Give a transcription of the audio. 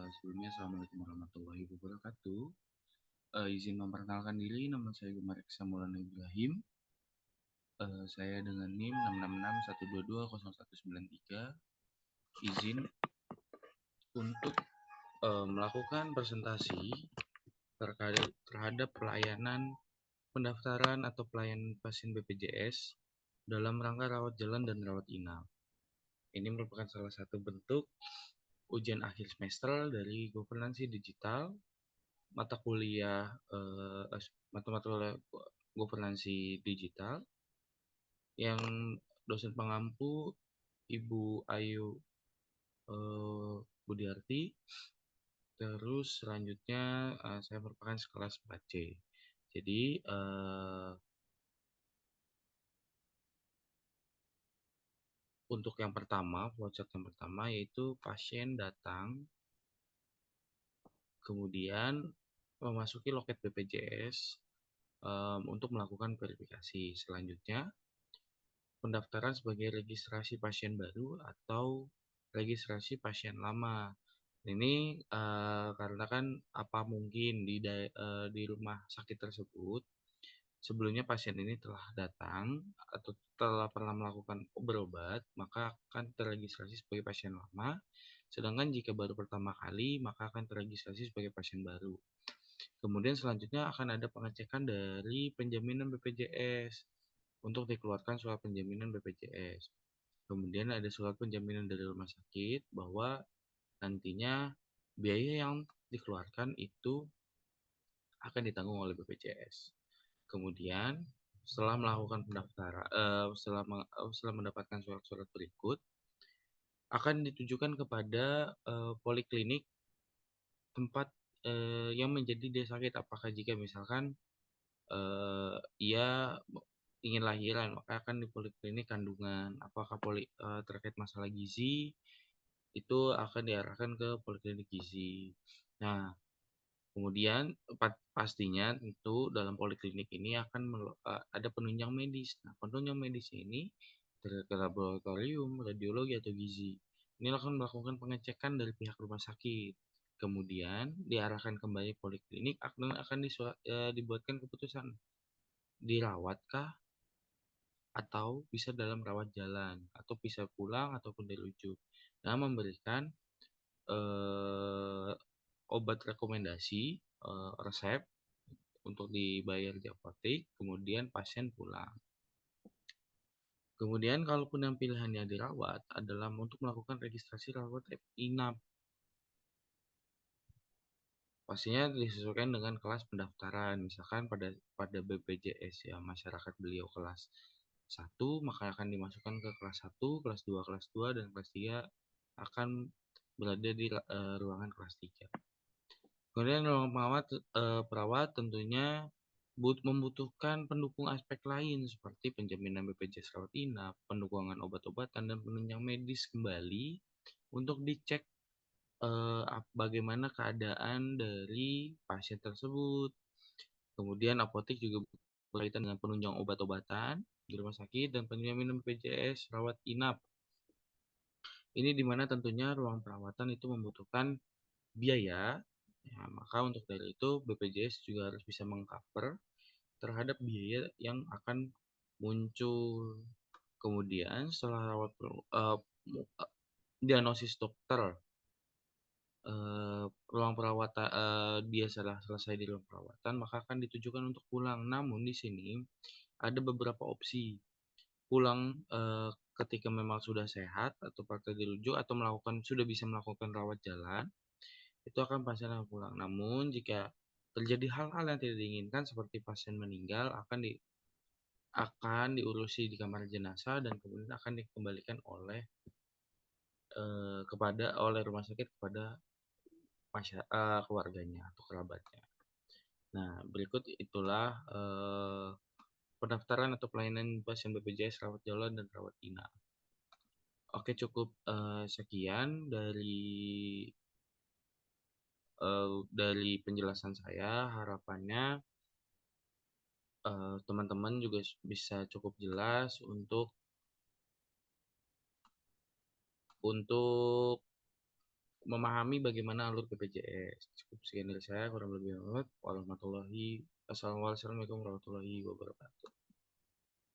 Sebelumnya Assalamualaikum warahmatullahi wabarakatuh. Izin memperkenalkan diri, nama saya Gemar Eksa Maulana Ibrahim. Saya dengan NIM 66612209193. Izin untuk melakukan presentasi terhadap pelayanan pendaftaran atau pelayanan pasien BPJS dalam rangka rawat jalan dan rawat inap. Ini merupakan salah satu bentuk ujian akhir semester dari governansi digital, mata kuliah governansi digital yang dosen pengampu Ibu Ayu Budiarti. Terus selanjutnya saya merupakan sekelas 4C. Jadi untuk yang pertama, flowchart yang pertama yaitu pasien datang, kemudian memasuki loket BPJS untuk melakukan verifikasi. Selanjutnya, pendaftaran sebagai registrasi pasien baru atau registrasi pasien lama. Ini karena kan apa mungkin di rumah sakit tersebut sebelumnya pasien ini telah datang atau telah pernah melakukan berobat, maka akan terregistrasi sebagai pasien lama. Sedangkan jika baru pertama kali, maka akan terregistrasi sebagai pasien baru. Kemudian selanjutnya akan ada pengecekan dari penjaminan BPJS untuk dikeluarkan surat penjaminan BPJS. Kemudian ada surat penjaminan dari rumah sakit bahwa nantinya biaya yang dikeluarkan itu akan ditanggung oleh BPJS. Kemudian setelah melakukan pendaftaran, setelah mendapatkan surat-surat berikut, akan ditujukan kepada poliklinik tempat yang menjadi dia sakit. Apakah jika misalkan ia ingin lahiran, maka akan di poliklinik kandungan. Apakah terkait masalah gizi, itu akan diarahkan ke poliklinik gizi. Nah, kemudian pastinya tentu dalam poliklinik ini akan ada penunjang medis. Nah, penunjang medis ini ke laboratorium, radiologi atau gizi. Ini akan melakukan pengecekan dari pihak rumah sakit. Kemudian diarahkan kembali poliklinik akan dibuatkan keputusan dirawatkah atau bisa dalam rawat jalan atau bisa pulang ataupun dirujuk. Nah, memberikan obat rekomendasi resep untuk dibayar di apotek, kemudian pasien pulang. Kemudian kalaupun yang pilihannya dirawat adalah untuk melakukan registrasi rawat inap. Pastinya disesuaikan dengan kelas pendaftaran. Misalkan pada BPJS ya masyarakat beliau kelas 1, maka akan dimasukkan ke kelas 1, kelas 2, kelas 2 dan kelas 3 akan berada di ruangan kelas 3. Kemudian ruang perawat tentunya membutuhkan pendukung aspek lain seperti penjaminan BPJS rawat inap, pendukungan obat-obatan dan penunjang medis kembali untuk dicek bagaimana keadaan dari pasien tersebut. Kemudian apotek juga berkaitan dengan penunjang obat-obatan di rumah sakit dan penjaminan BPJS rawat inap. Ini dimana tentunya ruang perawatan itu membutuhkan biaya. Ya, maka untuk dari itu BPJS juga harus bisa mengcover terhadap biaya yang akan muncul. Kemudian setelah diagnosis dokter, ruang perawatan dia selesai di ruang perawatan, maka akan ditujukan untuk pulang. Namun di sini ada beberapa opsi pulang ketika memang sudah sehat atau praktek dirujuk atau sudah bisa melakukan rawat jalan, itu akan pasien akan pulang. Namun jika terjadi hal-hal yang tidak diinginkan seperti pasien meninggal akan diurusi di kamar jenazah dan kemudian akan dikembalikan oleh rumah sakit kepada keluarganya atau kerabatnya. Nah, berikut itulah pendaftaran atau pelayanan pasien BPJS rawat jalan dan rawat inap. Oke, cukup sekian dari penjelasan saya. Harapannya teman-teman juga bisa cukup jelas untuk memahami bagaimana alur BPJS. Cukup sekian dari saya, kurang lebih. Wassalamualaikum warahmatullahi wabarakatuh.